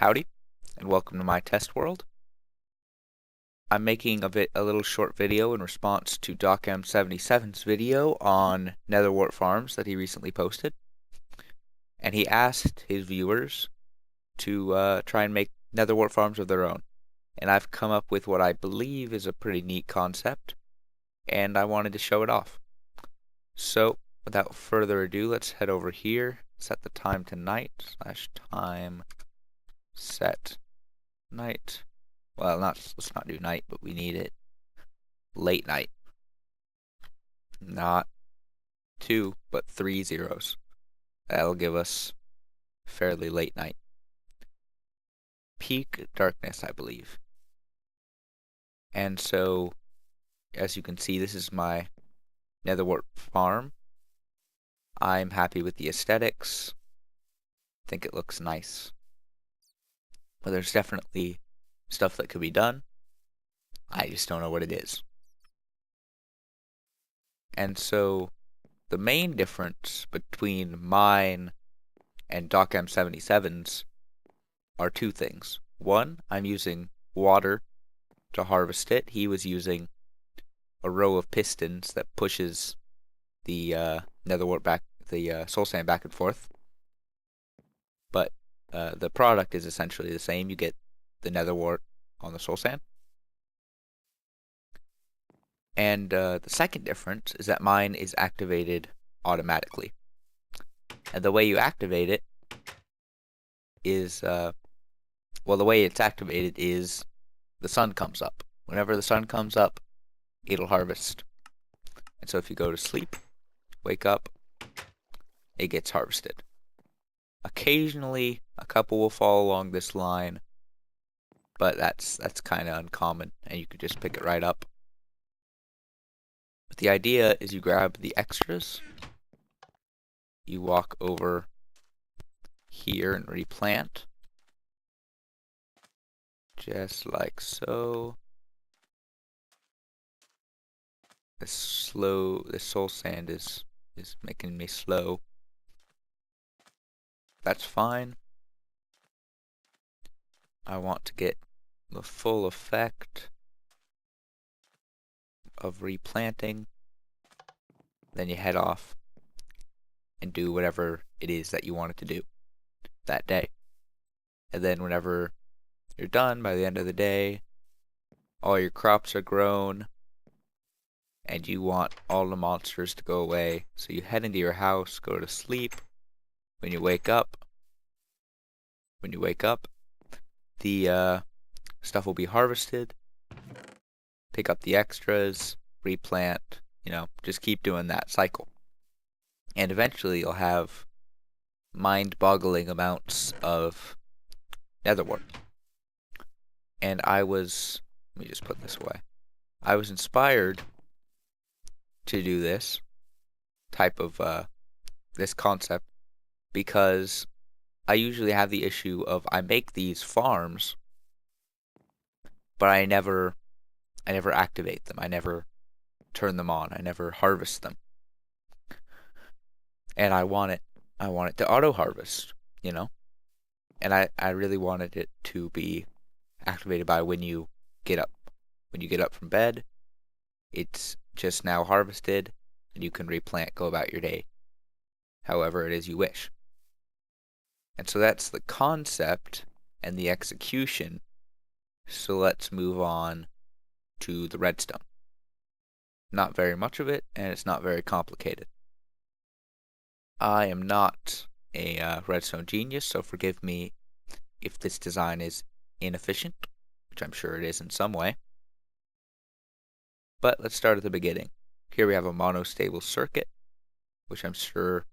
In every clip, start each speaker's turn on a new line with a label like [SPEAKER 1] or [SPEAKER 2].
[SPEAKER 1] Howdy, and welcome to my test world. I'm making a little short video in response to DocM77's video on nether wart farms that he recently posted. And he asked his viewers to try and make nether wart farms of their own. And I've come up with what I believe is a pretty neat concept, and I wanted to show it off. So, without further ado, let's head over here, set the time to night, /time set night. Well, let's not do night, but we need it late night. Not 2, but 3 zeros. That'll give us fairly late night. Peak darkness, I believe. And so, as you can see, this is my nether wart farm. I'm happy with the aesthetics. I think it looks nice. But there's definitely stuff that could be done. I just don't know what it is. And so the main difference between mine and DocM77's are two things. One, I'm using water to harvest it. He was using a row of pistons that pushes the nether wart back, the soul sand back and forth. But the product is essentially the same. You get the nether wart on the soul sand. And the second difference is that mine is activated automatically. And the way you activate it is, the way it's activated is the sun comes up. Whenever the sun comes up, it'll harvest. And so if you go to sleep, wake up, it gets harvested. Occasionally, a couple will fall along this line, but that's kind of uncommon, and you could just pick it right up. But the idea is you grab the extras, you walk over here and replant, just like so. This soul sand is making me slow. That's fine. I want to get the full effect of replanting. Then you head off and do whatever it is that you wanted to do that day. And then whenever you're done, by the end of the day, all your crops are grown, and you want all the monsters to go away. So you head into your house, go to sleep. When you wake up, the stuff will be harvested. Pick up the extras, replant, just keep doing that cycle. And eventually you'll have mind-boggling amounts of nether wart. And let me just put this away. I was inspired to do this type of, this concept because I usually have the issue of I make these farms, but I never activate them. I never turn them on. I never harvest them. And I want it to auto harvest, And I really wanted it to be activated by when you get up. When you get up from bed, it's just now harvested, and you can replant, go about your day, however it is you wish. And so that's the concept and the execution. So let's move on to the redstone. Not very much of it, and it's not very complicated. I am not a redstone genius, so forgive me if this design is inefficient, which I'm sure it is in some way. But let's start at the beginning. Here we have a monostable circuit, which I'm sure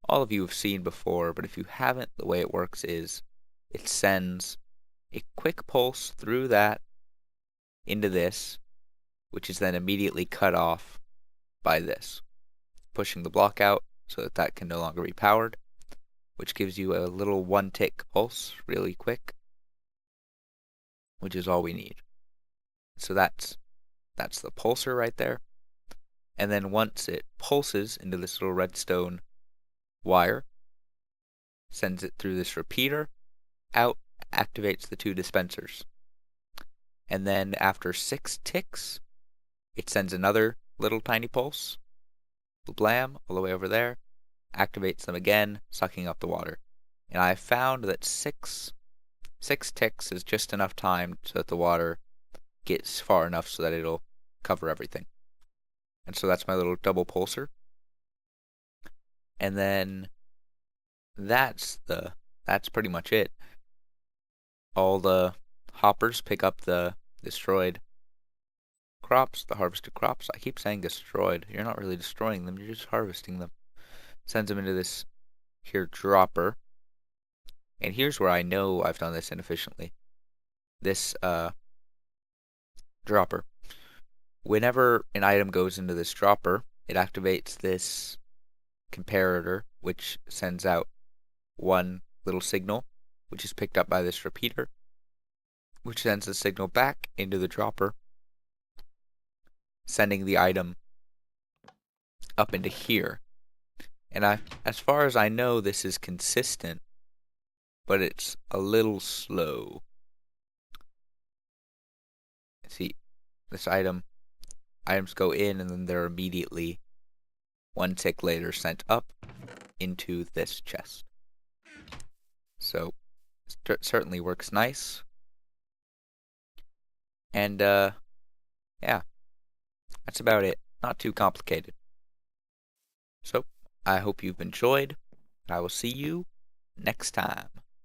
[SPEAKER 1] all of you have seen before, but if you haven't, the way it works is it sends a quick pulse through that into this, which is then immediately cut off by this, pushing the block out so that can no longer be powered, which gives you a little one-tick pulse really quick, which is all we need. So that's the pulsar right there. And then once it pulses into this little redstone wire, sends it through this repeater, out activates the 2 dispensers. And then after 6 ticks, it sends another little tiny pulse, blam, all the way over there, activates them again, sucking up the water. And I found that six ticks is just enough time so that the water gets far enough so that it'll cover everything. And so that's my little double pulser. And then that's pretty much it. All the hoppers pick up the destroyed crops, the harvested crops. I keep saying destroyed. You're not really destroying them, you're just harvesting them. Sends them into this here dropper. And here's where I know I've done this inefficiently. This dropper. Whenever an item goes into this dropper, it activates this comparator, which sends out one little signal, which is picked up by this repeater, which sends the signal back into the dropper, sending the item up into here. And as far as I know, this is consistent, but it's a little slow. See, this items go in and then they're immediately 1 tick later sent up into this chest. So it certainly works nice. And yeah, that's about it. Not too complicated. So I hope you've enjoyed. I will see you next time.